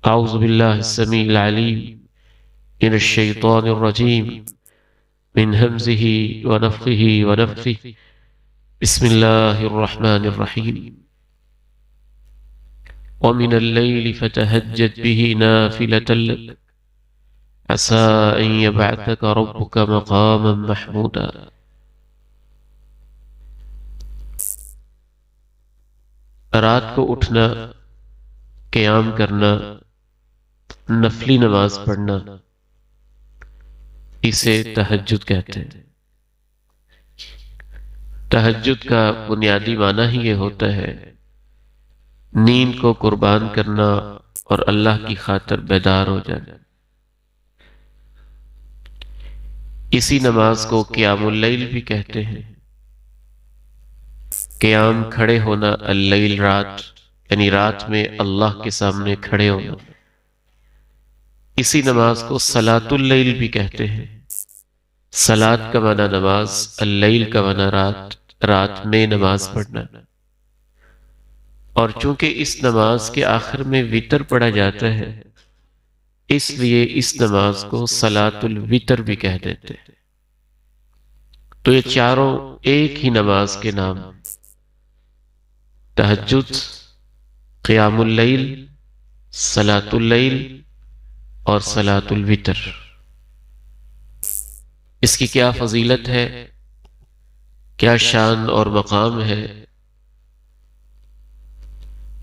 أعوذ بالله السميع العليم من الشيطان الرجيم من همزه ونفخه ونفثه بسم الله الرحمن الرحيم ومن الليل فتهجد به نافلة لك عسى أن يبعثك ربك مقاما محمودا۔ رات کو اٹھنا، قیام کرنا، نفلی نماز پڑھنا، اسے تہجد کہتے ہیں۔ تہجد کا بنیادی معنی ہی یہ ہوتا ہے نیند کو قربان کرنا اور اللہ کی خاطر بیدار ہو جانا۔ اسی نماز کو قیام اللیل بھی کہتے ہیں۔ قیام کھڑے ہونا، اللیل رات، یعنی رات میں اللہ کے سامنے کھڑے ہونا۔ اسی نماز کو صلاۃ اللیل بھی کہتے ہیں۔ صلاۃ کا معنی نماز، اللیل کا معنی رات، رات میں نماز پڑھنا۔ اور چونکہ اس نماز کے آخر میں وتر پڑھا جاتا ہے، اس لیے اس نماز کو صلاۃ الوتر بھی کہہ دیتے ہیں۔ تو یہ چاروں ایک ہی نماز کے نام، تہجد، قیام اللیل، صلاۃ اللیل اور صلاۃ الوتر۔ اس کی کیا فضیلت ہے، کیا شان اور مقام ہے،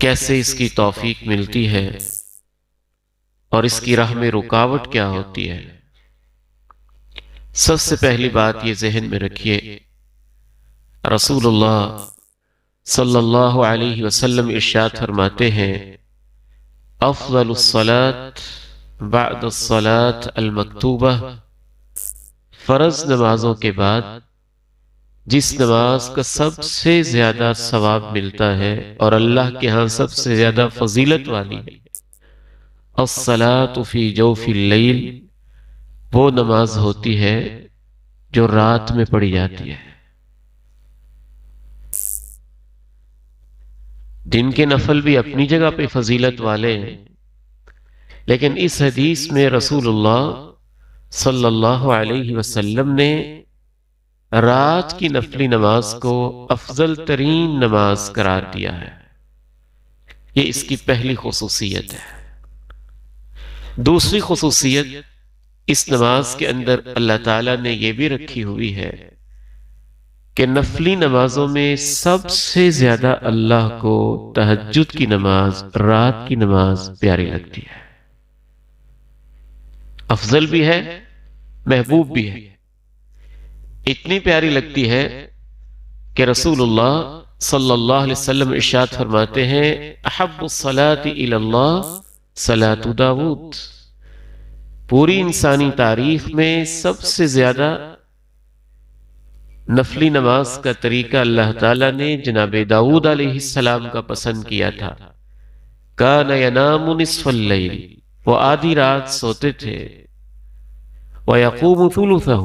کیسے اس کی توفیق ملتی ہے، اور اس کی راہ میں رکاوٹ کیا ہوتی ہے۔ سب سے پہلی بات یہ ذہن میں رکھیے، رسول اللہ صلی اللہ علیہ وسلم ارشاد فرماتے ہیں، افضل الصلاة بعد الصلاة المکتوبہ، فرض نمازوں کے بعد جس نماز کا سب سے زیادہ ثواب ملتا ہے اور اللہ کے ہاں سب سے زیادہ فضیلت والی ہے، الصلاة فی جوف اللیل، وہ نماز ہوتی ہے جو رات میں پڑھی جاتی ہے۔ دن کے نفل بھی اپنی جگہ پہ فضیلت والے ہیں، لیکن اس حدیث میں رسول اللہ صلی اللہ علیہ وسلم نے رات کی نفلی نماز کو افضل ترین نماز قرار دیا ہے۔ یہ اس کی پہلی خصوصیت ہے۔ دوسری خصوصیت اس نماز کے اندر اللہ تعالیٰ نے یہ بھی رکھی ہوئی ہے کہ نفلی نمازوں میں سب سے زیادہ اللہ کو تہجد کی نماز، رات کی نماز پیاری لگتی ہے، افضل بھی ہے، محبوب بھی ہے۔ اتنی پیاری لگتی ہے کہ رسول اللہ صلی اللہ علیہ وسلم ارشاد فرماتے ہیں، احب الصلاة الی اللہ صلاة داود، پوری انسانی تاریخ میں سب سے زیادہ نفلی نماز کا طریقہ اللہ تعالیٰ نے جناب داؤد علیہ السلام کا پسند کیا تھا۔ کان ینام نصف اللیل، وہ آدھی رات سوتے تھے، وَيَقُومُ ثُلُثَهُ،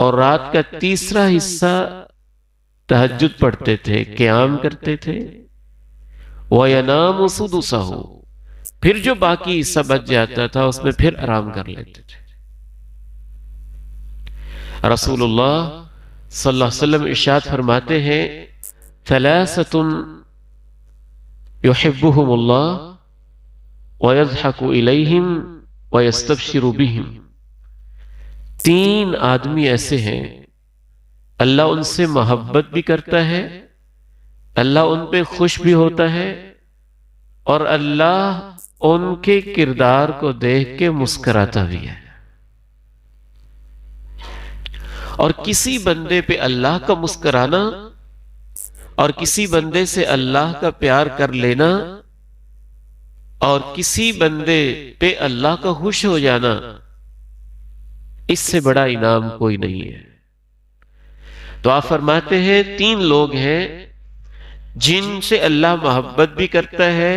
اور رات کا تیسرا حصہ تہجد پڑھتے تھے، قیام کرتے تھے، وَيَنَامُ سُدُسَهُ، پھر جو باقی حصہ بچ جاتا تھا اس میں پھر آرام کر لیتے تھے۔ رسول اللہ صلی اللہ علیہ وسلم ارشاد فرماتے ہیں، ثَلَاثَةٌ يُحِبُّهُمُ اللَّهُ وَيَضْحَكُ إِلَيْهِمْ وَيَسْتَبْشِرُ بِهِمْ، تین آدمی ایسے ہیں اللہ ان سے محبت بھی کرتا ہے، اللہ ان پہ خوش بھی ہوتا ہے، اور اللہ ان کے کردار کو دیکھ کے مسکراتا بھی ہے۔ اور کسی بندے پہ اللہ کا مسکرانا اور کسی بندے سے اللہ کا پیار کر لینا اور کسی بندے پہ اللہ کا خوش ہو جانا، اس سے بڑا انعام کوئی نہیں ہے۔ تو آپ فرماتے ہیں تین لوگ ہیں جن سے اللہ محبت بھی کرتا ہے،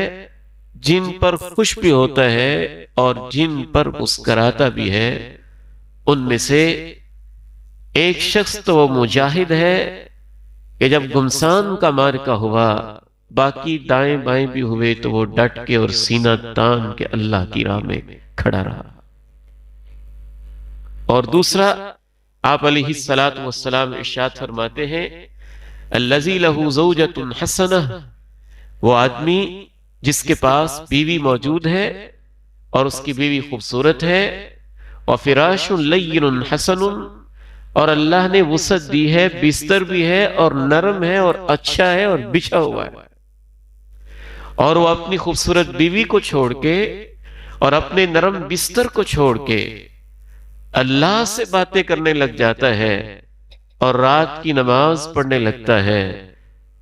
جن پر خوش بھی ہوتا ہے اور جن پر مسکراتا بھی ہے۔ ان میں سے ایک شخص تو وہ مجاہد ہے کہ جب گمسان کا معرکہ ہوا، باقی دائیں بائیں بھی ہوئے تو وہ ڈٹ کے اور سینہ تان کے اللہ کی راہ میں کھڑا رہا۔ اور دوسرا، آپ علیہ الصلوۃ والسلام ارشاد فرماتے ہیں الذی لہ زوجۃ حسنہ، وہ آدمی جس کے پاس بیوی موجود ہے اور اس کی بیوی خوبصورت ہے، وفراش لین حسن، اور اللہ نے وسعت دی ہے، بستر بھی ہے اور نرم ہے اور اچھا ہے اور بچھا ہوا ہے، اور وہ اپنی خوبصورت بیوی کو چھوڑ کے اور اپنے نرم بستر کو چھوڑ کے اللہ سے باتیں کرنے لگ جاتا ہے اور رات کی نماز پڑھنے لگتا ہے،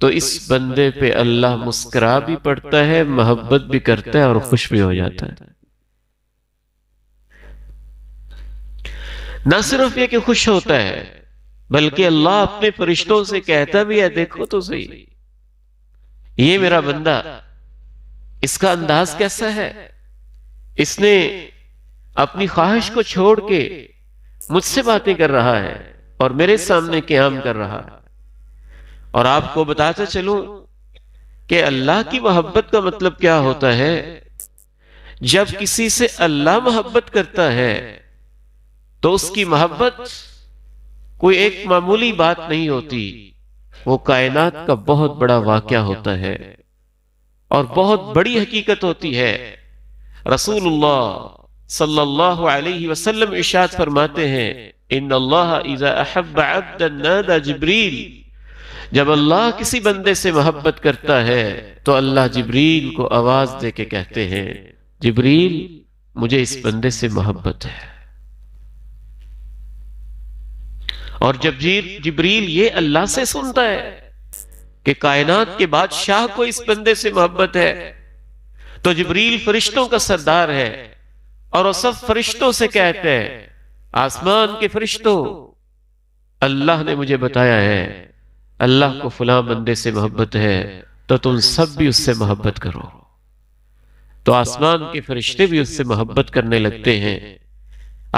تو اس بندے پہ اللہ مسکرا بھی پڑتا ہے، محبت بھی کرتا ہے اور خوش بھی ہو جاتا ہے۔ نہ صرف یہ کہ خوش ہوتا ہے، بلکہ اللہ اپنے فرشتوں سے کہتا بھی ہے دیکھو تو صحیح یہ میرا بندہ، اس کا انداز کیسا ہے، اس نے اپنی خواہش کو چھوڑ کے مجھ سے باتیں کر رہا ہے اور میرے سامنے قیام کر رہا ہے۔ اور آپ کو بتاتا چلوں کہ اللہ کی محبت کا مطلب کیا ہوتا ہے۔ جب کسی سے اللہ محبت کرتا ہے تو اس کی محبت کوئی ایک معمولی بات نہیں ہوتی، وہ کائنات کا بہت بڑا واقعہ ہوتا ہے اور بہت بڑی حقیقت ہوتی ہے۔ رسول اللہ صلی اللہ علیہ وسلم ارشاد فرماتے ہیں ان اللہ اذا احب عبدا نادى جبریل، جب اللہ کسی بندے سے محبت کرتا ہے تو اللہ جبریل کو آواز دے کے کہتے ہیں جبریل مجھے اس بندے سے محبت ہے۔ اور جب جبریل یہ اللہ سے سنتا ہے کہ کائنات کے بادشاہ کو اس بندے سے محبت ہے، تو جبریل فرشتوں کا سردار ہے اور وہ سب فرشتوں سے کہتے ہیں آسمان کے فرشتوں، اللہ نے مجھے بتایا ہے اللہ کو فلاں بندے سے محبت ہے تو تم سب بھی اس سے محبت کرو۔ تو آسمان کے فرشتے بھی اس سے محبت کرنے لگتے ہیں۔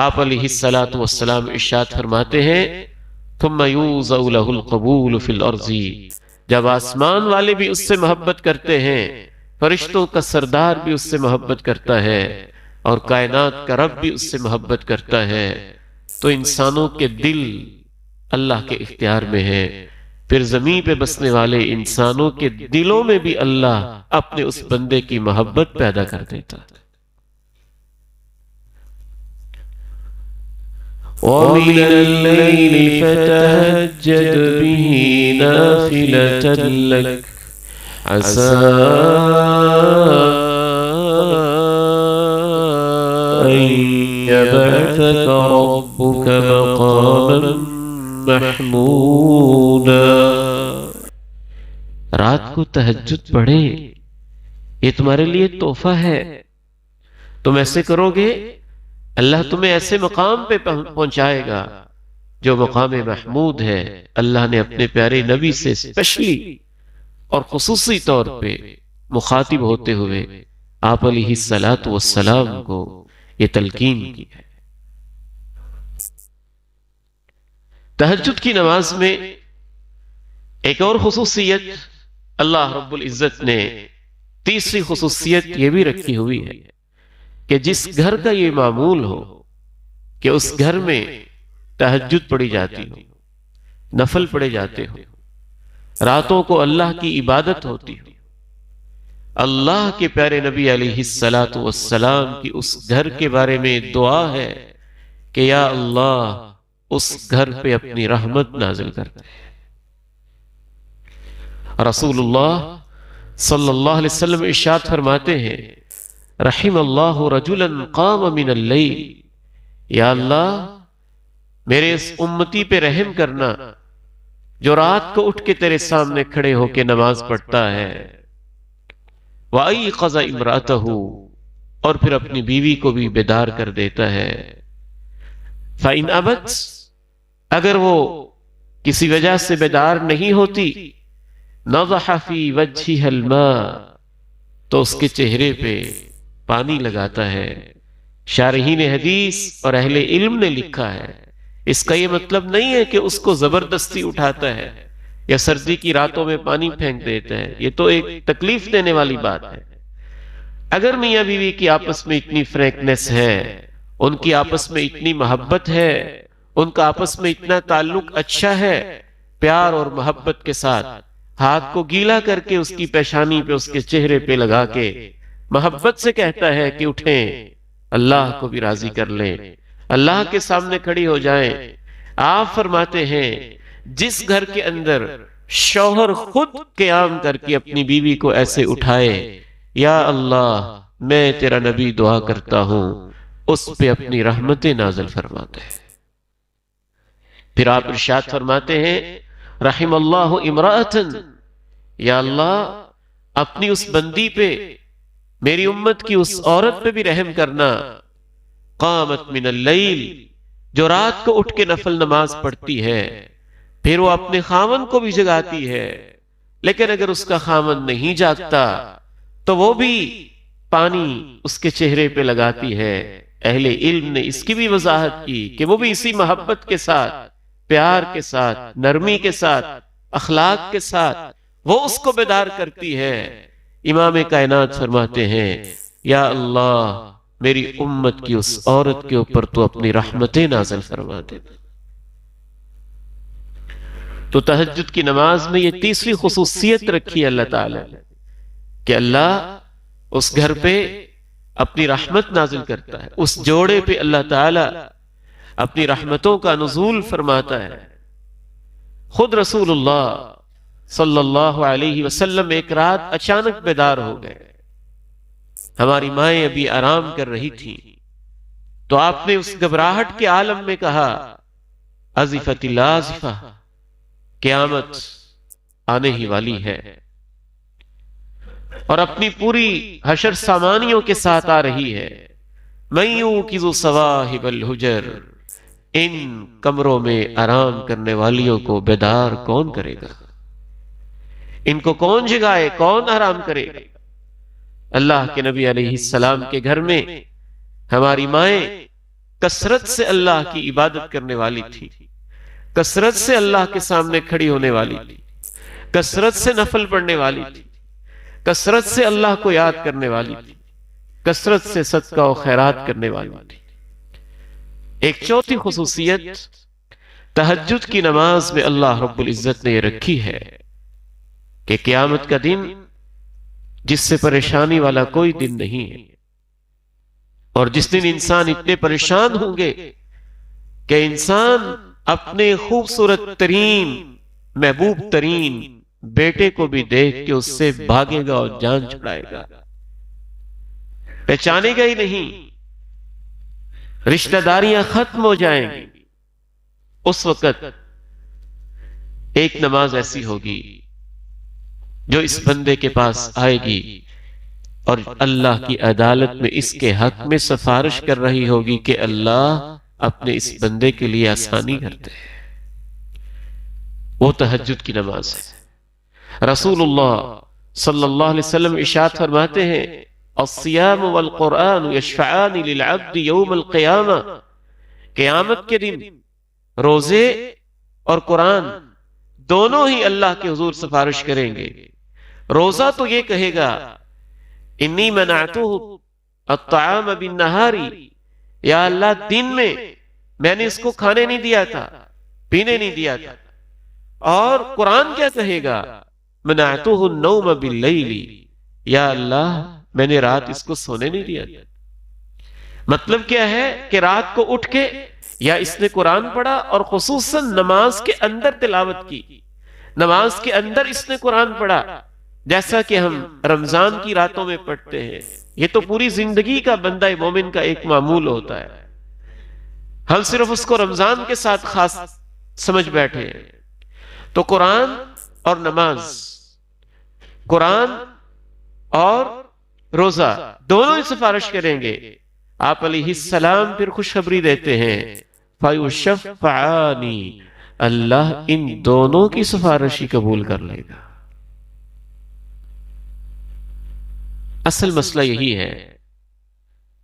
آپ علیہ الصلوۃ والسلام ارشاد فرماتے ہیں ثم یوضع له القبول فی الارض، جب آسمان والے بھی اس سے محبت کرتے ہیں، فرشتوں کا سردار بھی اس سے محبت کرتا ہے اور کائنات کا رب بھی اس سے محبت کرتا ہے، تو انسانوں کے دل اللہ کے اختیار میں ہے، پھر زمین پہ بسنے والے انسانوں کے دلوں میں بھی اللہ اپنے اس بندے کی محبت پیدا کر دیتا ہے۔ وَمِنَ اللَّيْلِ فَتَهَجَّدْ بِهِ نَافِلَةً لَكَ عَسَىٰ أَن يَبْعَثَكَ رَبُّكَ مَقَامًا محمودا۔ رات کو تہجد پڑھے، یہ تمہارے لیے تحفہ ہے، تم ایسے کرو گے اللہ تمہیں ایسے مقام پہ پہنچائے گا جو مقام محمود ہے۔ اللہ نے اپنے پیارے نبی سے اسپیشلی اور خصوصی طور پہ مخاطب ہوتے ہوئے آپ علیہ الصلوۃ والسلام کو یہ تلقین کی ہے۔ تہجد کی نماز میں ایک اور خصوصیت اللہ رب العزت نے، تیسری خصوصیت یہ بھی رکھی ہوئی ہے کہ جس گھر کا یہ معمول ہو کہ اس گھر میں تہجد پڑھی جاتی ہو، نفل پڑھے جاتے ہو، راتوں کو اللہ کی عبادت ہوتی ہو، اللہ کے پیارے نبی علیہ الصلوۃ والسلام کی اس گھر کے بارے میں دعا ہے کہ یا اللہ اس گھر پہ اپنی رحمت نازل کرتے ہیں۔ رسول اللہ صلی اللہ علیہ وسلم ارشاد فرماتے ہیں رحم اللہ رجلا قام من اللیل، یا اللہ میرے اس امتی پہ رحم کرنا جو رات کو اٹھ کے تیرے سامنے کھڑے ہو کے نماز پڑھتا ہے، وَأَيْقَظَ امرأته، اور پھر اپنی بیوی کو بھی بیدار کر دیتا ہے، فَإِنْ أَبَتْ، اگر وہ کسی وجہ سے بیدار نہیں ہوتی، نَضَحَ فِي وَجْهِهَا الْمَاء، تو اس کے چہرے پہ پانی لگاتا ہے۔ شارحین حدیث اور اہل علم نے لکھا ہے اس کا یہ مطلب نہیں ہے کہ اس کو زبردستی اٹھاتا ہے، یا سردی کی راتوں میں پانی پھینک دیتے ہیں، یہ تو ایک تکلیف دینے والی بات ہے۔ اگر میاں بیوی کی آپس میں اتنی فرینکنس ہے، ان کی آپس میں اتنی محبت ہے، ان کا آپس میں اتنا تعلق اچھا ہے، پیار اور محبت کے ساتھ ہاتھ کو گیلا کر کے اس کی پیشانی پہ، اس کے چہرے پہ لگا کے محبت سے کہتا ہے کہ اٹھیں، اللہ کو بھی راضی کر لیں، اللہ کے سامنے کھڑی ہو جائیں۔ آپ فرماتے ہیں جس گھر کے اندر شوہر خود قیام کر کے اپنی بیوی کو ایسے اٹھائے، یا اللہ میں تیرا نبی دعا کرتا ہوں، اس پہ اپنی رحمتیں نازل فرماتے ہیں۔ پھر آپ ارشاد فرماتے ہیں رحم اللہ امرأتن، یا اللہ اپنی اس بندی پہ، میری امت کی اس عورت پہ بھی رحم کرنا، قامت من اللیل، جو رات کو اٹھ کے نفل نماز پڑھتی ہے، پھر وہ اپنے خاوند کو بھی جگاتی ہے، لیکن اگر اس کا خاوند نہیں جاگتا تو وہ بھی پانی اس کے چہرے پہ لگاتی ہے۔ اہل علم نے اس کی بھی وضاحت کی کہ وہ بھی اسی محبت کے ساتھ، پیار کے ساتھ، نرمی کے ساتھ، اخلاق کے ساتھ وہ اس کو بیدار کرتی ہے۔ امام کائنات فرماتے ہیں یا اللہ میری امت کی اس عورت کے اوپر تو اپنی رحمتیں نازل فرما دے۔ تو تہجد کی نماز میں یہ تیسری خصوصیت رکھی ہے اللہ تعالی کہ اللہ اس گھر پہ اپنی رحمت نازل کرتا ہے، اس جوڑے پہ اللہ تعالی اپنی رحمتوں کا نزول فرماتا ہے۔ خود رسول اللہ صلی اللہ علیہ وسلم ایک رات اچانک بیدار ہو گئے، ہماری مائیں ابھی آرام کر رہی تھیں، تو آپ نے اس گھبراہٹ کے عالم میں کہا ازفت الازفہ، قیامت آنے ہی والی ہے، اور اپنی پوری حشر سامانیوں کے ساتھ آ رہی ہے۔ من یوقظ صواحب الحجر، ان کمروں میں آرام کرنے والیوں کو بیدار کون کرے گا؟ ان کو کون جگائے، کون آرام کرے گا؟ اللہ کے نبی علیہ السلام کے گھر میں ہماری مائیں کثرت سے اللہ کی عبادت کرنے والی تھی، کثرت سے اللہ کے سامنے کھڑی ہونے والی تھی، کثرت سے نفل پڑھنے والی تھی، کثرت سے اللہ کو یاد کرنے والی تھی، کثرت سے صدقہ و خیرات کرنے والی تھی۔ ایک چوتھی خصوصیت تہجد کی نماز میں اللہ رب العزت نے یہ رکھی ہے کہ قیامت کا دن جس سے پریشانی والا کوئی دن نہیں ہے، اور جس دن انسان اتنے پریشان ہوں گے کہ انسان اپنے خوبصورت ترین، محبوب ترین بیٹے کو بھی دیکھ کے اس سے بھاگے گا اور جان چھڑائے گا، پہچانے گا ہی نہیں، رشتہ داریاں ختم ہو جائیں گی۔ اس وقت ایک نماز ایسی ہوگی جو اس بندے کے پاس آئے گی اور اللہ کی عدالت میں اس کے حق میں سفارش کر رہی ہوگی کہ اللہ اپنے اس بندے کے لیے آسانی کرتے ہیں۔ وہ تہجد کی نماز ہے۔ رسول اللہ صلی اللہ علیہ وسلم ارشاد فرماتے ہیں الصیام والقرآن یشفعان للعبد یوم القیامہ، قیامت کے دن روزے اور قرآن دونوں ہی اللہ کے حضور سفارش کریں گے۔ روزہ تو یہ کہے گا انی منعتہ الطعام بالنہار، یا اللہ دن میں نے اس کو کھانے نہیں دیا تھا، پینے نہیں دیا تھا۔ اور قرآن کیا کہے گا منعتہ النوم باللیل، یا اللہ میں نے رات اس کو سونے نہیں دیا تھا۔ مطلب کیا ہے کہ رات کو اٹھ کے یا اس نے قرآن پڑھا، اور خصوصاً نماز کے اندر تلاوت کی، نماز کے اندر اس نے قرآن پڑھا، جیسا کہ ہم رمضان کی راتوں میں پڑھتے ہیں۔ یہ تو پوری زندگی کا بندہ مومن کا ایک معمول ہوتا ہے، ہم صرف اس کو رمضان کے ساتھ خاص سمجھ بیٹھے ہیں۔ تو قرآن اور نماز، قرآن اور روزہ دونوں ہی سفارش کریں گے۔ آپ علیہ السلام پھر خوشخبری دیتے ہیں فَيُشَفَّعَانِ، اللہ ان دونوں کی سفارش ہی قبول کر لے گا۔ اصل مسئلہ یہی ہے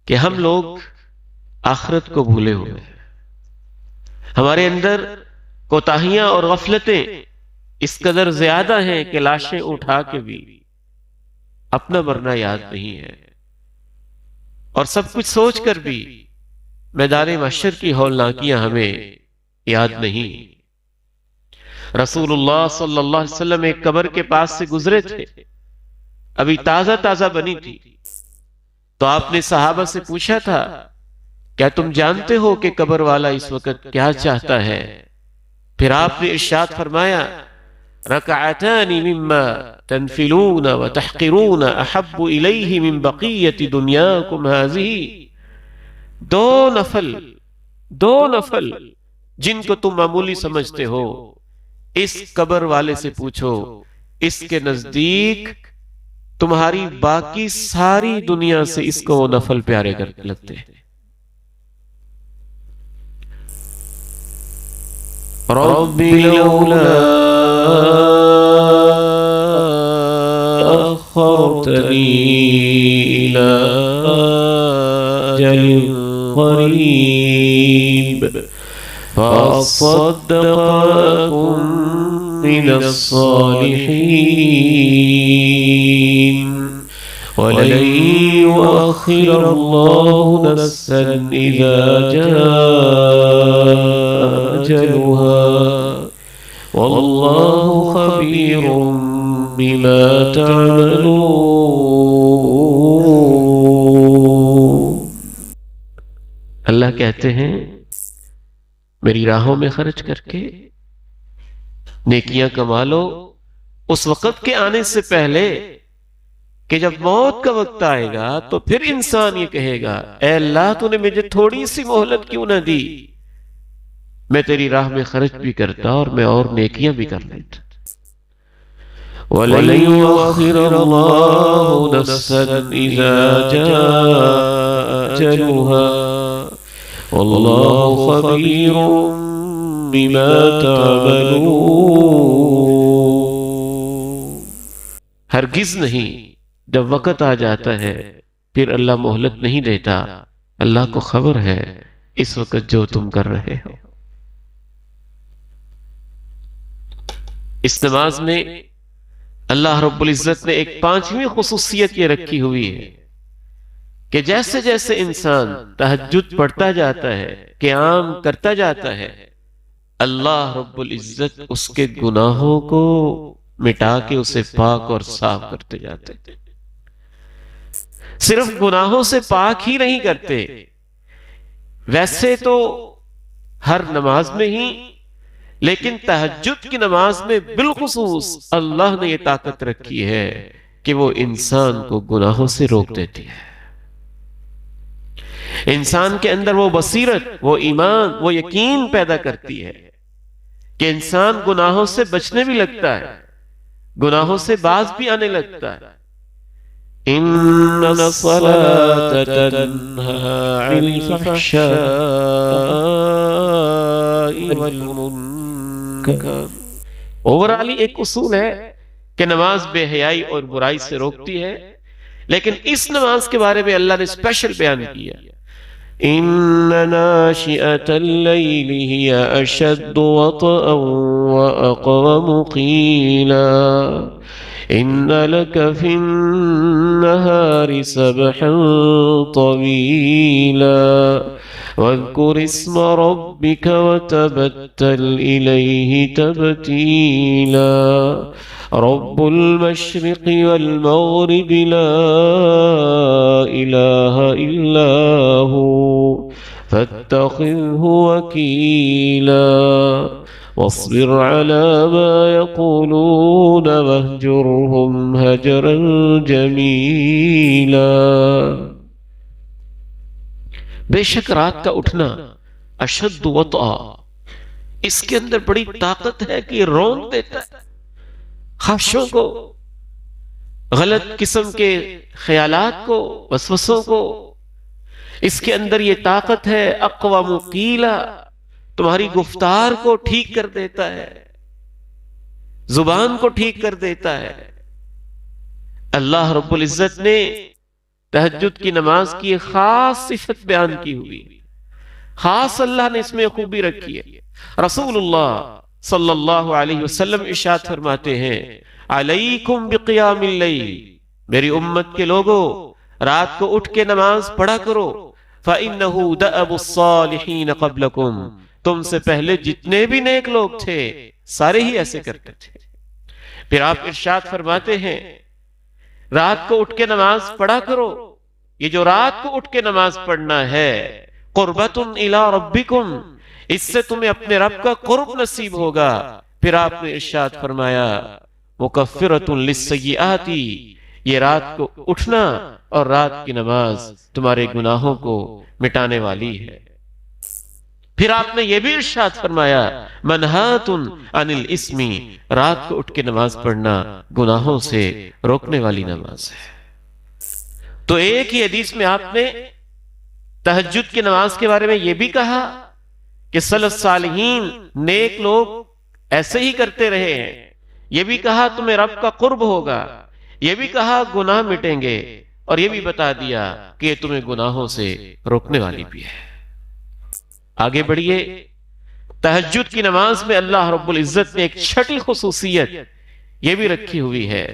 کہ ہم لوگ آخرت کو بھولے ہوئے ہیں، ہمارے اندر کوتاہیاں اور غفلتیں اس قدر زیادہ ہیں کہ لاشیں اٹھا کے بھی اپنا مرنا یاد نہیں ہے، اور سب کچھ سوچ کر بھی میدان محشر کی ہولناکیاں ہمیں یاد نہیں۔ رسول اللہ صلی اللہ علیہ وسلم ایک قبر کے پاس سے گزرے تھے، ابھی تازہ تازہ بنی تھی، تو آپ نے صحابہ سے پوچھا تھا کیا تم جانتے ہو کہ قبر والا اس وقت کیا چاہتا ہے؟ پھر آپ نے ارشاد فرمایا رکعتان مما تنفلون وتحقرون احب الیہ من بقیت دنیاکم هذه، دو نفل جن کو تم معمولی سمجھتے ہو، اس قبر والے سے پوچھو، اس کے نزدیک تمہاری باقی ساری دنیا سے اس کو وہ نفل پیارے لگتے ہیں۔ رب لولا أخرتني إلى أجل قريب فأصدق وأكن من الصالحين ولن يؤخر الله نفسا إذا جاء أجلها والله خبير بما تعملون۔ اللہ کہتے ہیں میری راہوں میں خرچ کر کے نیکیاں کما لو اس وقت کے آنے سے پہلے کہ جب موت کا وقت آئے گا تو پھر انسان یہ کہے گا اے اللہ تو نے مجھے تھوڑی سی مہلت کیوں نہ دی، میں تیری راہ میں خرچ بھی کرتا اور میں اور نیکیاں بھی کر لیتا۔ وَلَن يُؤَخِّرَ اللَّهُ نَفْسًا إِذَا جَاءَ أَجَلُهَا وَاللَّهُ خَبِيرٌ بِمَا تَعْمَلُونَ۔ ہرگز نہیں، جب وقت آ جاتا ہے پھر اللہ مہلت نہیں دیتا، اللہ کو خبر ہے اس وقت جو تم کر رہے ہو۔ اس نماز میں اللہ رب العزت نے ایک پانچویں خصوصیت یہ رکھی ہوئی ہے کہ جیسے جیسے انسان تہجد پڑھتا جاتا ہے، قیام کرتا جاتا ہے، اللہ رب العزت اس کے گناہوں کو مٹا کے اسے پاک اور صاف کرتے جاتے ہیں۔ صرف گناہوں سے پاک ہی نہیں کرتے، ویسے تو ہر نماز میں ہی، لیکن تہجد کی نماز میں بالخصوص اللہ نے یہ طاقت رکھی ہے کہ وہ انسان کو گناہوں سے روک دیتی ہے۔ انسان کے اندر وہ بصیرت، وہ ایمان، وہ یقین پیدا کرتی ہے کہ انسان گناہوں سے بچنے بھی لگتا ہے، گناہوں سے باز بھی آنے لگتا ہے۔ ان الصلاة تنہی عن الفحشاء والمنکر۔ اوورالی ایک اصول ہے کہ نماز بے حیائی اور برائی سے روکتی ہے، لیکن اس نماز کے بارے میں اللہ نے اسپیشل بیان کیا ان ناشئة اللیل ہی اشد وطئا واقوم قیلا ان لك في النهار سبحا طويلا واذكر اسم ربك وتبتل إليه تبتيلا رب المشرق والمغرب لا إله إلا هو فاتخذه وكيلا واصبر على ما يقولون واهجرهم هجرا جميلا۔ بے شک رات کا اٹھنا اشد وطئا، اس کے اندر بڑی طاقت ہے کہ یہ رونق دیتا ہے خواہشوں کو، غلط قسم کے خیالات کو، وسوسوں کو۔ اس کے اندر یہ طاقت ہے اقوام قیلا، تمہاری گفتار کو ٹھیک کر دیتا ہے، زبان کو ٹھیک کر دیتا ہے۔ اللہ رب العزت نے تہجد کی نماز کی ایک خاص صفت بیان کی ہوئی، خاص اللہ نے اس میں خوبی رکھی ہے۔ رسول اللہ صلی اللہ علیہ وسلم ارشاد فرماتے ہیں علیکم بقیام اللیل، میری امت کے لوگوں رات کو اٹھ کے نماز پڑھا کرو، فإنہ دأب الصالحین قبلکم، تم سے پہلے جتنے بھی نیک لوگ تھے سارے ہی ایسے کرتے تھے۔ پھر آپ ارشاد فرماتے ہیں رات کو اٹھ کے نماز پڑھا کرو، یہ جو رات کو اٹھ کے نماز پڑھنا ہے قربۃ الی ربکم، اس سے تمہیں اپنے رب کا قرب نصیب ہوگا۔ پھر آپ نے ارشاد فرمایا مکفرۃ للسیئات، یہ رات کو اٹھنا اور رات کی نماز تمہارے گناہوں کو مٹانے والی ہے۔ پھر آپ نے یہ بھی ارشاد فرمایا منہات عن الاسم، رات کو اٹھ کے نماز پڑھنا گناہوں سے روکنے والی نماز ہے۔ تو ایک ہی حدیث میں آپ نے تہجد کی نماز کے بارے میں یہ بھی کہا کہ سلف صالحین نیک لوگ ایسے ہی کرتے رہے ہیں، یہ بھی کہا تمہیں رب کا قرب ہوگا، یہ بھی کہا گناہ مٹیں گے، اور یہ بھی بتا دیا کہ یہ تمہیں گناہوں سے روکنے والی بھی ہے۔ آگے بڑھیے، تہجد کی نماز میں اللہ رب العزت نے ایک چھٹی خصوصیت یہ بھی رکھی ہوئی ہے،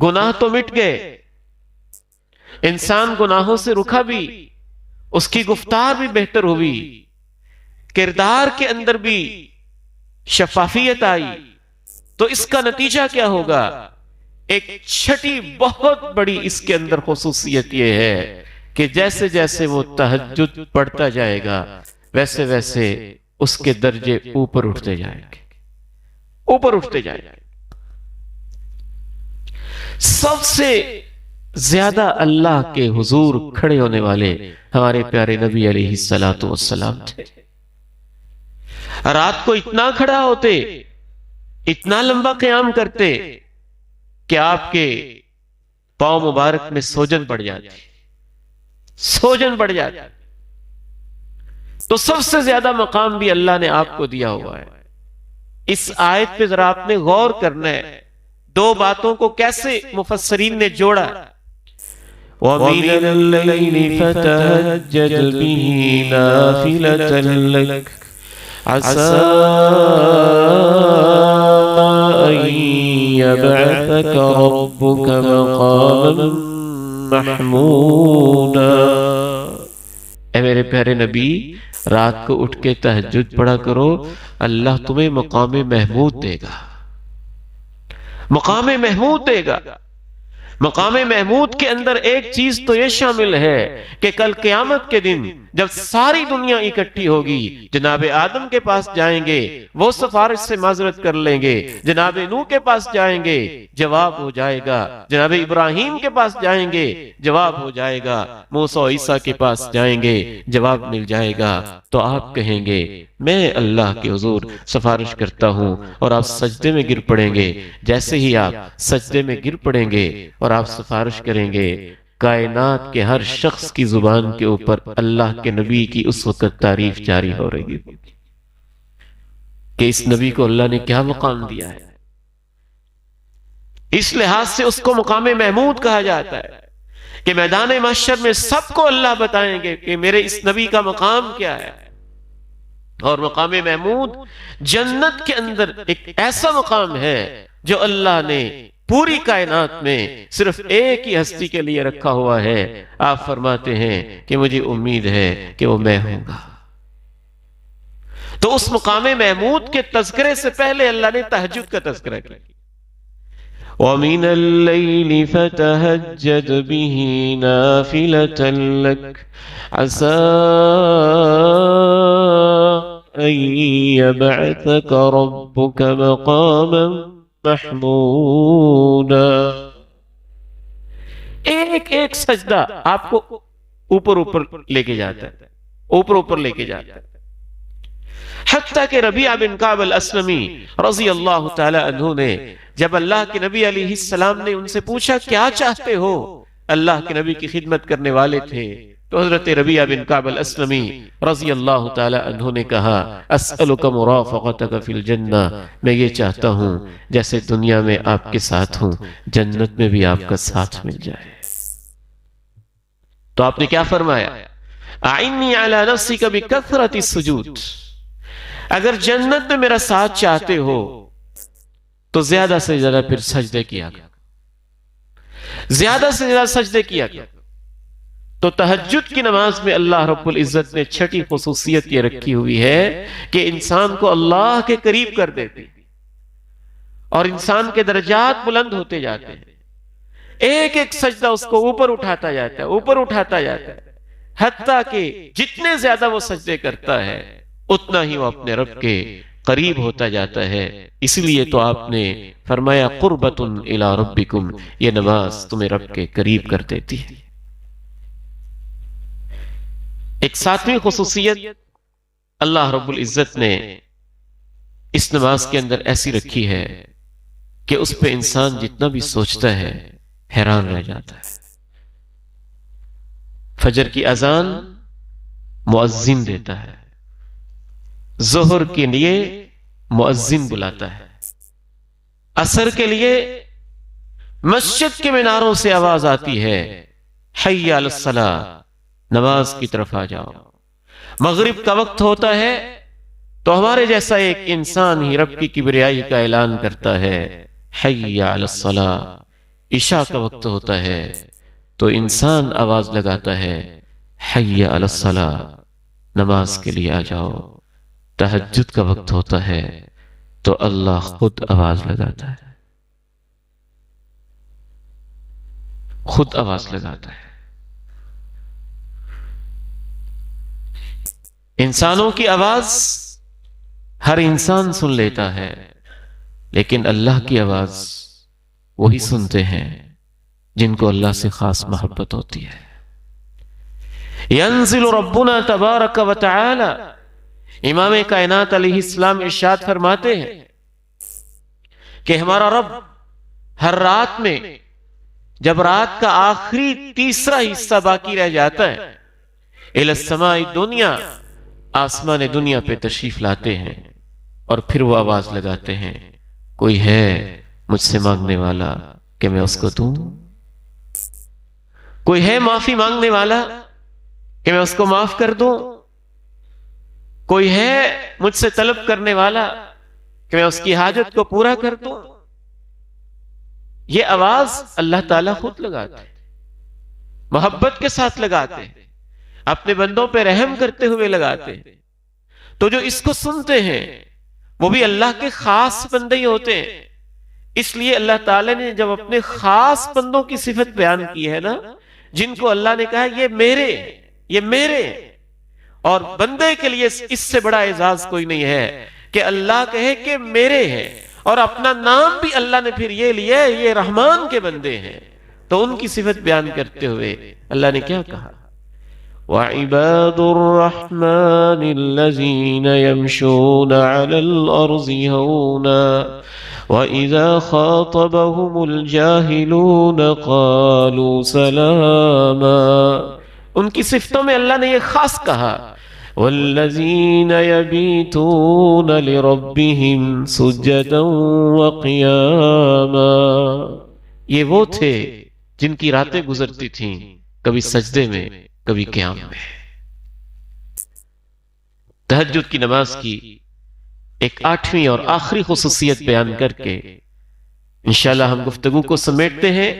گناہ تو مٹ گئے، انسان گناہوں سے رکا بھی، اس کی گفتار بھی بہتر ہوئی، کردار کے اندر بھی شفافیت آئی، تو اس کا نتیجہ کیا ہوگا؟ ایک چھٹی بہت بڑی اس کے اندر خصوصیت یہ ہے کہ جیسے جیسے وہ تہجد پڑھتا جائے گا ویسے ویسے اس کے درجے اوپر اٹھتے جائیں گے، اوپر اٹھتے جائیں گے۔ سب سے زیادہ اللہ کے حضور کھڑے ہونے والے ہمارے پیارے نبی علیہ الصلوۃ والسلام تھے۔ رات کو اتنا کھڑا ہوتے، اتنا لمبا قیام کرتے کہ آپ کے پاؤں مبارک میں سوجن پڑ جاتی، سوجن پڑ جاتی۔ تو سب سے زیادہ مقام بھی اللہ نے آپ کو دیا ہوا ہے۔ اس آیت پہ ذرا آپ نے غور کرنا ہے، دو باتوں کو کیسے مفسرین نے جوڑا۔ وَمِنَ اللَّيْلِ فَتَهَجَّدْ بِهِ نَافِلَةً لَكَ عَسَىٰ أَن يَبْعَثَكَ رَبُّكَ مَقَامًا مَحْمُودًا۔ اے میرے پیارے نبی، رات کو اٹھ کے تہجد پڑھا کرو، اللہ تمہیں مقام محمود دے گا، مقام محمود دے گا۔ مقام محمود کے اندر ایک چیز تو یہ شامل ہے کہ کل قیامت کے دن جب ساری دنیا اکٹھی ہوگی، جناب آدم کے پاس جائیں گے، وہ سفارش سے معذرت کر لیں گے، جناب نوح کے پاس جائیں گے، جواب ہو جائے گا، جناب ابراہیم کے پاس جائیں گے، جواب ہو جائے گا، موسیٰ عیسیٰ کے پاس جائیں گے، جواب مل جائے گا۔ تو آپ کہیں گے میں اللہ کے حضور سفارش کرتا ہوں، اور آپ سجدے میں گر پڑیں گے۔ جیسے ہی آپ سجدے میں گر پڑیں گے اور آپ سفارش کریں گے، کائنات کے ہر شخص کی زبان کے اوپر اللہ کے نبی کی اس وقت تعریف جاری ہو رہی ہوگی کہ اس نبی کو اللہ نے کیا مقام دیا ہے۔ اس لحاظ سے اس کو مقام محمود کہا جاتا ہے کہ میدان محشر میں سب کو اللہ بتائیں گے کہ میرے اس نبی کا مقام کیا ہے۔ اور مقام محمود جنت کے اندر ایک ایسا مقام ہے جو اللہ نے پوری کائنات میں صرف ایک ہی ہستی کے لیے رکھا ہوا ہے۔ آپ فرماتے ہیں کہ مجھے امید ہے کہ وہ میں ہوں گا۔ تو اس مقام محمود کے تذکرے سے پہلے اللہ نے تہجد کا تذکرہ کیا۔ وَمِنَ اللَّيْلِ فَتَهَجَّدْ بِهِ نَافِلَةً لَكَ عَسَىٰ أَن يَبْعَثَكَ رَبُّكَ مَقَامًا محمودا۔ ایک ایک سجدہ آپ کو اوپر اوپر لے کے جاتا ہے، اوپر اوپر لے کے جاتا ہے، حتیٰ کہ ربیعہ بن کعب الاسلمی رضی اللہ تعالی عنہ نے جب اللہ کے نبی علیہ السلام نے ان سے پوچھا کیا چاہتے ہو، اللہ کے نبی کی خدمت کرنے والے تھے، تو حضرت ربیعہ بن کعب الاسلمی رضی اللہ تعالی عنہ نے کہا اسألک مرافقتک فی الجنہ، میں یہ چاہتا ہوں جیسے دنیا میں آپ کے ساتھ ہوں جنت میں بھی آپ کا ساتھ مل جائے۔ تو آپ نے کیا فرمایا؟ اعنی علی نفسک بکثرۃ السجود، اگر جنت میں میرا ساتھ چاہتے ہو تو زیادہ سے زیادہ پھر سجدے کیا کرو، زیادہ سے زیادہ سجدے کیا کرو۔ تو تہجد کی نماز میں اللہ رب العزت نے چھٹی خصوصیت یہ رکھی ہوئی ہے کہ انسان کو اللہ کے قریب کر دیتی اور انسان کے درجات بلند ہوتے جاتے ہیں۔ ایک ایک سجدہ اس کو اوپر اٹھاتا جاتا ہے، اوپر اٹھاتا جاتا ہے، حتیٰ کہ جتنے زیادہ وہ سجدے کرتا ہے اتنا ہی وہ اپنے رب کے قریب ہوتا جاتا ہے۔ اس لیے تو آپ نے فرمایا قربۃ الی ربکم، یہ نماز تمہیں رب کے قریب کر دیتی ہے۔ ایک ساتویں خصوصیت اللہ رب العزت نے اس نماز کے اندر ایسی رکھی ہے کہ اس پہ انسان جتنا بھی سوچتا ہے حیران رہ جاتا ہے۔ فجر کی اذان مؤذن دیتا ہے، ظہر کے لیے مؤذن بلاتا ہے، عصر کے لیے مسجد کے میناروں سے آواز آتی ہے حی علی الصلاۃ، نماز کی طرف آ جاؤ۔ مغرب کا وقت ہوتا ہے تو ہمارے جیسا ایک انسان ہی رب کی کبریائی کا اعلان کرتا ہے حی علی الصلاۃ۔ عشاء کا وقت ہوتا ہے تو انسان آواز لگاتا ہے حی علی الصلاۃ، نماز کے لیے آ جاؤ۔ تہجد کا وقت ہوتا ہے تو اللہ خود آواز لگاتا ہے، خود آواز لگاتا ہے۔ انسانوں کی آواز ہر انسان سن لیتا ہے، لیکن اللہ کی آواز وہی سنتے ہیں جن کو اللہ سے خاص محبت ہوتی ہے۔ ینزل ربنا تبارک و تعالی، امام کائنات علیہ السلام ارشاد فرماتے ہیں کہ ہمارا رب ہر رات میں جب رات کا آخری تیسرا حصہ باقی رہ جاتا ہے الی السماء الدنیا، آسمان دنیا پہ تشریف لاتے ہیں اور پھر وہ آواز لگاتے ہیں کوئی ہے مجھ سے مانگنے والا کہ میں اس کو دوں؟ کوئی ہے معافی مانگنے والا کہ میں اس کو معاف کر دوں؟ کوئی ہے مجھ سے طلب کرنے والا کہ میں اس کی حاجت کو پورا کر دوں؟ یہ آواز اللہ تعالیٰ خود لگاتے ہیں، محبت کے ساتھ لگاتے ہیں، اپنے بندوں پہ رحم کرتے ہوئے لگاتے ہیں۔ تو جو اس کو سنتے ہیں وہ بھی اللہ کے خاص بندے ہی ہوتے ہیں۔ اس لیے اللہ تعالیٰ نے جب اپنے خاص بندوں کی صفت بیان کی ہے نا، جن کو اللہ نے کہا یہ میرے، یہ میرے، اور بندے کے لیے اس سے بڑا اعزاز کوئی نہیں ہے کہ اللہ کہے کہ میرے ہیں، اور اپنا نام بھی اللہ نے پھر یہ لیا یہ رحمان کے بندے ہیں۔ تو ان کی صفت بیان کرتے ہوئے اللہ نے کیا کہا؟ وَعِبَادُ الرَّحْمَنِ الَّذِينَ يَمْشُونَ عَلَى الْأَرْضِ هَوْنًا وَإِذَا خَاطَبَهُمُ الْجَاهِلُونَ قَالُوا سَلَامًا۔ ان کی صفتوں میں اللہ نے یہ خاص کہا وَالَّذِينَ يَبِيتُونَ لِرَبِّهِمْ سُجَّدًا وَقِيَامًا۔ یہ وہ تھے جن کی راتیں گزرتی تھیں کبھی سجدے میں کبھی قیام میں۔ تہجد کی نماز کی ایک آٹھویں اور آخری خصوصیت بیان کر کے انشاءاللہ ہم گفتگو کو سمیٹتے ہیں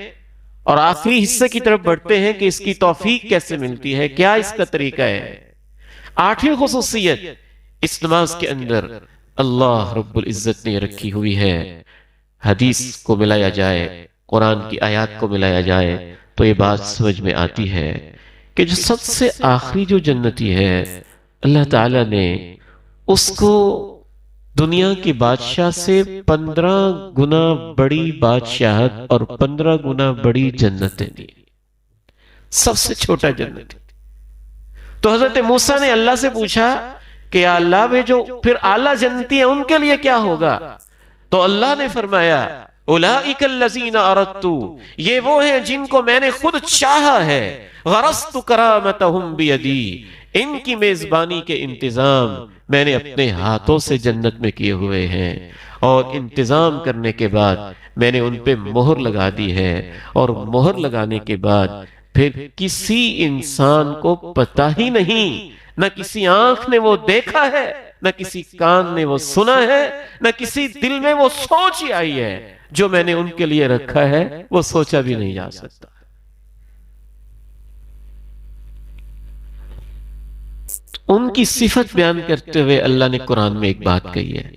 اور آخری حصے کی طرف بڑھتے ہیں کہ اس کی توفیق کیسے ملتی ہے، کیا اس کا طریقہ ہے۔ آٹھویں خصوصیت اس نماز کے اندر اللہ رب العزت نے رکھی ہوئی ہے، حدیث کو ملایا جائے، قرآن کی آیات کو ملایا جائے تو یہ بات سمجھ میں آتی ہے کہ جو سب سے آخری جو جنتی ہے اللہ تعالیٰ نے اس کو دنیا کے بادشاہ سے 15 گنا بڑی بادشاہت اور 15 گنا بڑی جنتیں دی، سب سے چھوٹا جنت۔ تو حضرت موسیٰ نے اللہ سے پوچھا کہ یا اللہ وہ جو پھر اعلیٰ جنتی ہیں ان کے لیے کیا ہوگا؟ تو اللہ نے فرمایا اولئک الذین اردت، یہ وہ ہیں جن کو میں نے خود چاہا ہے، غرست کرامتہم بیدی، ان کی میزبانی کے انتظام میں نے اپنے ہاتھوں سے جنت میں کیے ہوئے ہیں، اور انتظام کرنے کے بعد میں نے ان پہ مہر لگا دی ہے، اور مہر لگانے کے بعد پھر کسی انسان کو پتہ ہی نہیں، نہ کسی آنکھ نے وہ دیکھا ہے نہ کسی کان نے وہ سنا ہے، نہ کسی دل میں وہ سوچ ہی آئی ہے۔ جو میں نے ان کے لیے رکھا ہے وہ سوچا بھی نہیں جا سکتا۔ ان کی صفت بیان کرتے ہوئے اللہ نے قرآن میں ایک بات کہی ہے،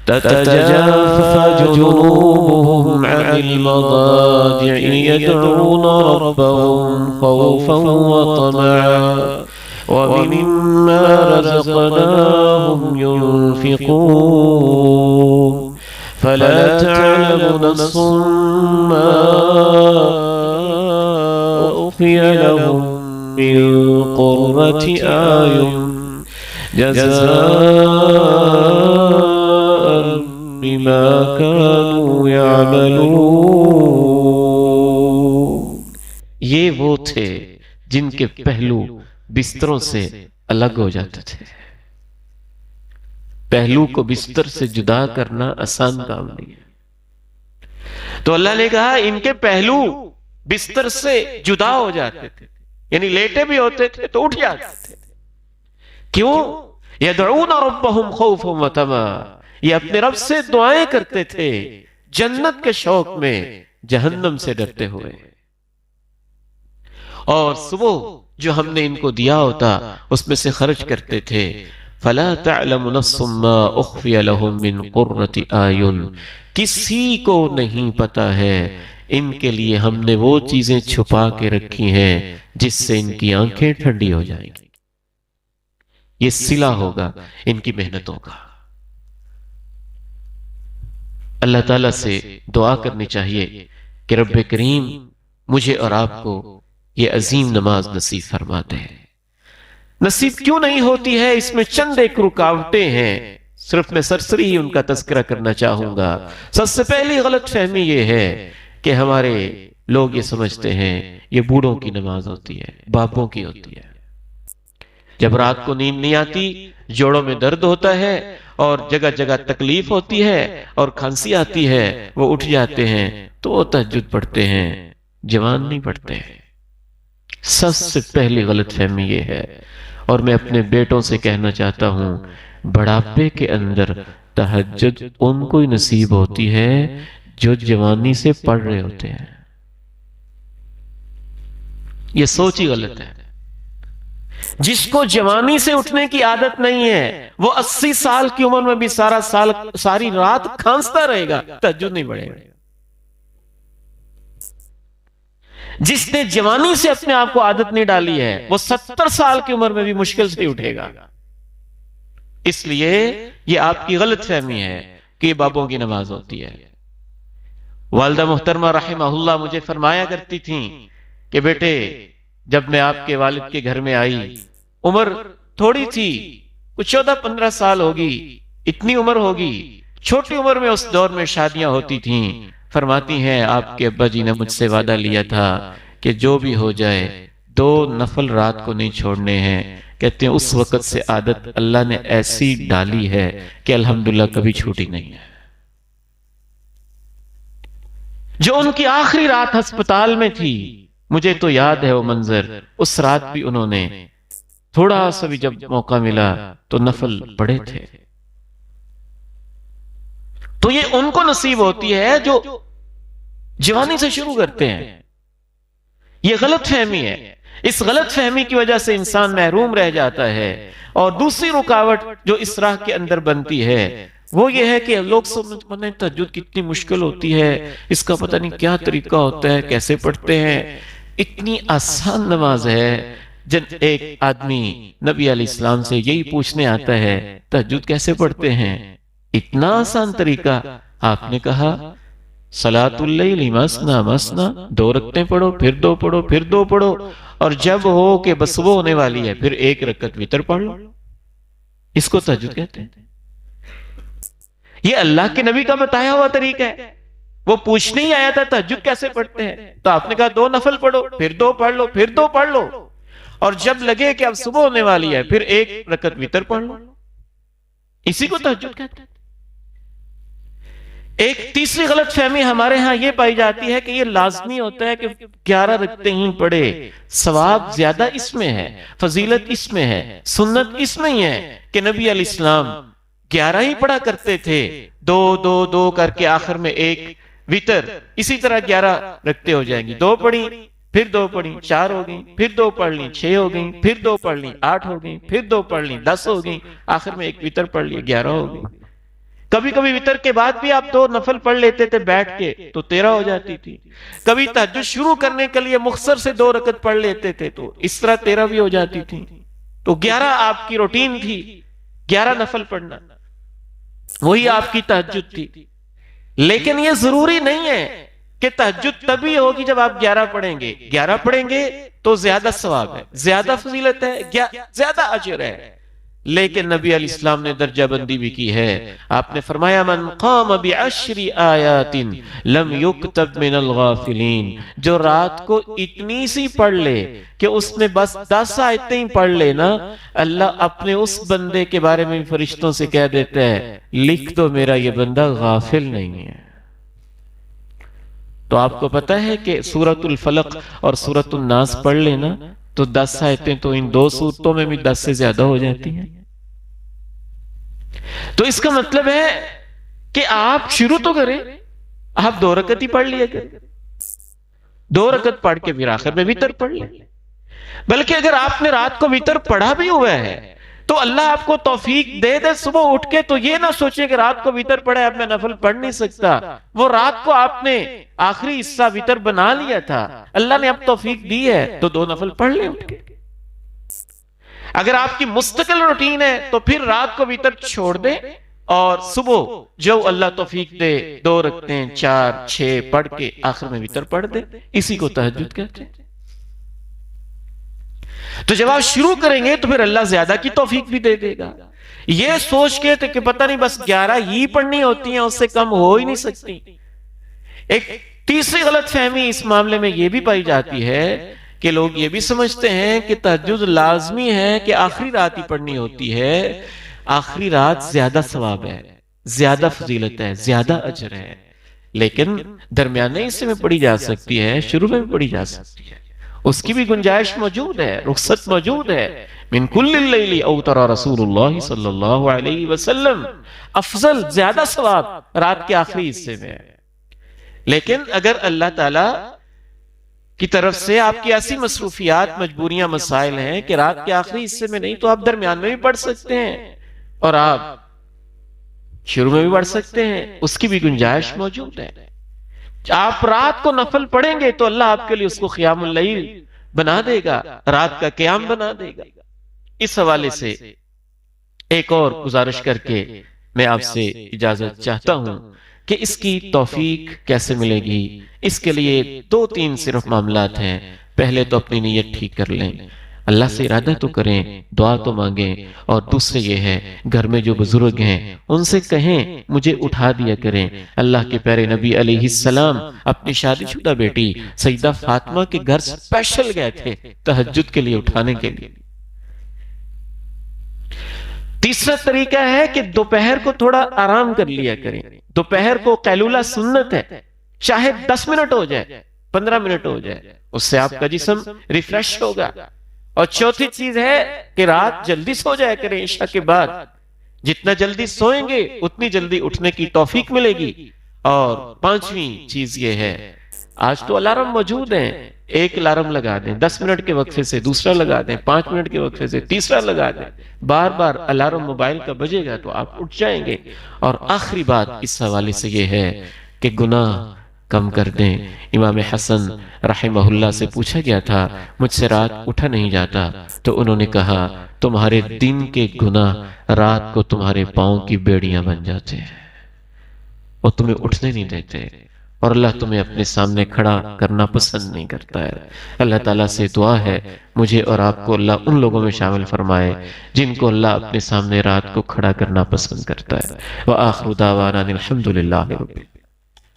تتجافى جنوبهم عن المضاجع يدعون ربهم خوفا وطمعا ومما رزقناهم ينفقون فلا تعلم نفس ما أخفي لهم من قرة أعين جزاء بما كانوا يعملون۔ یہ وہ تھے جن کے پہلو بستروں سے الگ ہو جاتے تھے۔ پہلو کو بستر سے جدا کرنا آسان کام نہیں ہے، تو اللہ نے کہا ان کے پہلو بستر سے جدا ہو جاتے تھے، یعنی لیٹے بھی ہوتے تھے تو اٹھ جاتے تھے۔ کیوں؟ یدعون ربهم خوفا وطمعا، یہ اپنے رب سے دعائیں کرتے تھے جنت کے شوق میں، جہنم سے ڈرتے ہوئے۔ اور صبح جو ہم نے ان کو دیا ہوتا اس میں سے خرچ کرتے تھے۔ فلا تعلم نفس ما اخفی لهم من قرۃ اعین، کسی کو نہیں پتا ہے ان کے لیے ہم نے وہ چیزیں چھپا کے رکھی ہیں جس سے ان کی آنکھیں ٹھنڈی ہو جائیں گی۔ یہ صلہ ہوگا ان کی محنتوں کا۔ اللہ تعالیٰ سے دعا کرنی چاہیے کہ رب کریم مجھے اور آپ کو یہ عظیم نماز نصیب فرما دے۔ نصیب کیوں نہیں ہوتی ہے، اس میں چند ایک رکاوٹیں ہیں، صرف میں سرسری ہی ان کا تذکرہ کرنا چاہوں گا۔ سب سے پہلی غلط فہمی یہ ہے کہ ہمارے لوگ یہ سمجھتے ہیں یہ بوڑھوں کی نماز ہوتی ہے، بابوں کی ہوتی ہے۔ جب رات کو نیند نہیں آتی، جوڑوں میں درد ہوتا ہے اور جگہ جگہ تکلیف ہوتی ہے اور کھانسی آتی ہے، وہ اٹھ جاتے ہیں تو وہ تہجد پڑھتے ہیں، جوان نہیں پڑھتے ہیں۔ سب سے پہلی غلط فہمی یہ ہے، اور میں اپنے بیٹوں سے کہنا چاہتا ہوں بڑھاپے کے اندر تہجد ان کو ہی نصیب ہوتی ہے جو جوانی سے پڑھ رہے ہوتے ہیں۔ یہ سوچ ہی غلط ہے۔ جس کو جوانی سے اٹھنے کی عادت نہیں ہے وہ 80 سال کی عمر میں بھی ساری رات کھانستا رہے گا، تہجد نہیں پڑھے گا۔ جس نے جوانی سے اپنے آپ کو عادت نہیں ڈالی ہے وہ 70 سال کی عمر میں بھی مشکل سے اٹھے گا۔ اس لیے یہ آپ کی غلط فہمی ہے کہ یہ بابوں کی نماز ہوتی ہے۔ والدہ محترمہ رحمہ اللہ مجھے فرمایا کرتی تھیں کہ بیٹے جب میں آپ کے والد کے گھر میں آئی، عمر تھوڑی تھی، کچھ 14-15 سال ہوگی، اتنی عمر ہوگی، چھوٹی عمر میں اس دور میں شادیاں ہوتی تھیں۔ فرماتی ہیں آپ کے ابا جی نے مجھ سے وعدہ لیا تھا کہ جو بھی ہو جائے 2 نفل رات کو نہیں چھوڑنے ہیں۔ کہتے ہیں اس وقت سے عادت اللہ نے ایسی ڈالی ہے کہ الحمدللہ کبھی چھوٹی نہیں ہے۔ جو ان کی آخری رات ہسپتال میں تھی، مجھے تو یاد ہے وہ منظر، اس رات بھی انہوں نے تھوڑا سا بھی جب موقع ملا تو نفل پڑھے تھے۔ تو یہ ان کو نصیب ہوتی ہے جو جوانی سے شروع کرتے ہیں۔ یہ غلط فہمی ہے، اس غلط فہمی کی وجہ سے انسان محروم رہ جاتا ہے۔ اور دوسری رکاوٹ جو اس راہ کے اندر بنتی ہے وہ یہ ہے کہ لوگ سمجھتے ہیں تہجد کتنی مشکل ہوتی ہے، اس کا پتہ نہیں کیا طریقہ ہوتا ہے، کیسے پڑھتے ہیں۔ اتنی آسان نماز ہے۔ جب ایک آدمی نبی علیہ السلام سے یہی پوچھنے آتا ہے تہجد کیسے پڑھتے ہیں، اتنا آسان طریقہ، آپ نے کہا صلاۃ اللیل مثنی مثنی، 2 رکعتیں پڑھو، پھر 2 پڑھو، پھر 2 پڑھو، اور جب ہو کہ بس وہ ہونے والی ہے پھر 1 رکعت وتر پڑھ لو۔ اس کو تہجد کہتے ہیں۔ یہ اللہ کے نبی کا بتایا ہوا طریقہ ہے۔ وہ پوچھنے ہی آیا تھا تہجد کیسے پڑھتے ہیں، تو آپ نے کہا 2 نفل پڑھو، پھر 2 پڑھ لو، پھر 2 پڑھ لو، اور جب لگے کہ اب صبح ہونے والی ہے پھر 1 رکعت وتر پڑھ لو۔ اسی کو تہجد کہتے ہیں۔ ایک تیسری غلط فہمی ہمارے ہاں یہ پائی جاتی ہے کہ یہ لازمی ہوتا ہے کہ 11 رکعتیں ہی پڑھے، ثواب زیادہ اس میں ہے، فضیلت اس میں ہے، سنت اس میں ہی ہے کہ نبی علیہ السلام 11 ہی پڑھا کرتے تھے، دو دو دو کر کے آخر میں ایک وتر، اسی طرح 11 رکعتیں ہو جائیں گی، 2 پڑھی پھر 2 پڑھی 4 ہو گئیں، پھر 2 پڑھ لی 6 ہو گئیں، پھر 2 پڑھ لی 8 ہو گئیں، پھر 2 پڑھ لی 10 ہو گئیں، آخر میں ایک وتر پڑھ لی 11 ہو گئی۔ کبھی کبھی وتر کے بعد بھی آپ 2 نفل پڑھ لیتے تھے بیٹھ کے تو 13 ہو جاتی تھی، کبھی تہجد شروع کرنے کے لیے مختصر سے 2 رکعت پڑھ لیتے تھے تو اس طرح 13 بھی ہو جاتی تھی، تو 11 آپ کی روٹین تھی، 11 نفل پڑھنا وہی آپ کی تہجد تھی۔ لیکن یہ ضروری نہیں ہے کہ تہجد تبھی ہوگی جب آپ 11 پڑھیں گے، 11 پڑھیں گے تو زیادہ ثواب ہے، زیادہ فضیلت ہے، زیادہ اجر ہے، لیکن نبی علیہ السلام نے درجہ بندی بھی کی ہے۔ آپ نے فرمایا من قام بعشر آیات لم یکتب من الغافلین، جو رات کو اتنی سی پڑھ لے کہ اس نے بس 10 آیتیں ہی پڑھ لے نا، اللہ اپنے اس بندے کے بارے میں فرشتوں سے کہہ دیتا ہے لکھ دو میرا یہ بندہ غافل نہیں ہے۔ تو آپ کو پتہ ہے کہ سورۃ الفلق اور سورۃ الناس پڑھ لینا تو 10 آیتیں تو ان 2 سورتوں میں بھی 10 سے زیادہ ہو جاتی ہیں۔ تو اس کا مطلب ہے کہ آپ شروع تو کریں، آپ 2 رکعت ہی پڑھ لیا کریں، 2 رکعت پڑھ کے پھر آخر میں وتر پڑھ لیں۔ بلکہ اگر آپ نے رات کو وتر پڑھا بھی ہوا ہے تو اللہ آپ کو توفیق دے دے صبح اٹھ کے تو یہ نہ سوچے کہ رات کو وتر پڑھے اب میں نفل پڑھ نہیں سکتا، وہ رات کو آپ نے آخری حصہ وتر بنا لیا تھا، اللہ نے اب توفیق دی ہے تو 2 نفل پڑھ لیں اٹھ کے۔ اگر آپ کی مستقل روٹین ہے تو پھر رات کو وتر چھوڑ دیں اور صبح جو اللہ توفیق دے 2 رکعتیں 4 6 پڑھ کے آخر میں وتر پڑھ دیں، اسی کو تہجد کہتے ہیں۔ تو جب آپ شروع کریں گے تو پھر اللہ زیادہ کی توفیق بھی دے دے گا۔ یہ سوچ کے کہ پتہ نہیں بس 11 ہی پڑھنی ہوتی ہیں اس سے کم ہو ہی نہیں سکتی۔ ایک تیسری غلط فہمی اس معاملے میں یہ بھی پائی جاتی ہے کہ لوگ یہ بھی سمجھتے ہیں کہ تہجد لازمی ہے کہ آخری رات ہی پڑھنی ہوتی ہے، آخری رات زیادہ ثواب ہے، زیادہ فضیلت ہے، زیادہ اجر ہے، لیکن درمیانے حصے میں پڑھی جا سکتی ہے، شروع میں بھی پڑھی جا سکتی ہے، اس کی بھی گنجائش موجود ہے، رخصت موجود ہے۔ من کل اللیل اوتر رسول اللہ صلی اللہ علیہ وسلم، افضل زیادہ ثواب رات کے آخری حصے میں ہے۔ لیکن اگر اللہ تعالی کی طرف سے آپ کی ایسی مصروفیات مجبوریاں مسائل ہیں کہ رات کے آخری حصے میں نہیں تو آپ درمیان میں بھی پڑھ سکتے ہیں اور آپ شروع میں بھی پڑھ سکتے ہیں، اس کی بھی گنجائش موجود ہے۔ آپ رات کو نفل پڑھیں گے تو اللہ آپ کے لیے اس کو قیام اللیل بنا دے گا، رات کا قیام بنا دے گا۔ اس حوالے سے ایک اور گزارش کر کے میں آپ سے اجازت چاہتا ہوں کہ اس کی توفیق کیسے ملے گی۔ اس کے لیے 2-3 صرف معاملات ہیں۔ پہلے تو اپنی نیت ٹھیک کر لیں، اللہ سے ارادہ تو کریں، دعا تو مانگیں، اور دوسرے یہ ہے گھر میں جو بزرگ ہیں ان سے کہیں مجھے اٹھا دیا کریں۔ اللہ کے پیارے نبی علیہ السلام اپنی شادی شدہ بیٹی سیدہ فاطمہ کے گھر اسپیشل گئے تھے تہجد کے لیے اٹھانے کے لیے۔ تیسرا طریقہ ہے کہ دوپہر کو تھوڑا آرام کر لیا کریں، دوپہر کو قیلولہ سنت ہے، چاہے 10 منٹ ہو جائے 15 منٹ ہو جائے، اس سے آپ کا جسم ریفریش ہوگا۔ اور چوتھی چیز ہے کہ رات جلدی سو جایا کریں عشاء کے بعد، جتنا جلدی سوئیں گے اتنی جلدی اٹھنے کی توفیق ملے گی۔ اور 5ویں چیز یہ ہے، آج تو الارم موجود ہیں، ایک الارم لگا دیں، 10 منٹ کے وقفے سے دوسرا لگا دیں، 5 منٹ کے وقفے سے تیسرا لگا دیں، بار بار الارم موبائل کا بجے گا تو آپ اٹھ جائیں گے۔ اور آخری بات اس حوالے سے یہ ہے کہ گناہ کم کر دیں۔ امام حسن رحمہ اللہ سے پوچھا گیا تھا مجھ سے رات اٹھا نہیں جاتا، تو انہوں نے کہا تمہارے دن کے گناہ رات کو تمہارے پاؤں کی بیڑیاں بن جاتے ہیں، وہ تمہیں اٹھنے نہیں دیتے، اور اللہ تمہیں اپنے سامنے کھڑا کرنا پسند نہیں کرتا ہے۔ اللہ تعالیٰ سے دعا ہے مجھے اور آپ کو اللہ ان لوگوں میں شامل فرمائے جن کو اللہ اپنے سامنے رات کو کھڑا کرنا پسند کرتا ہے۔ وآخر دعوانا الحمدللہ رب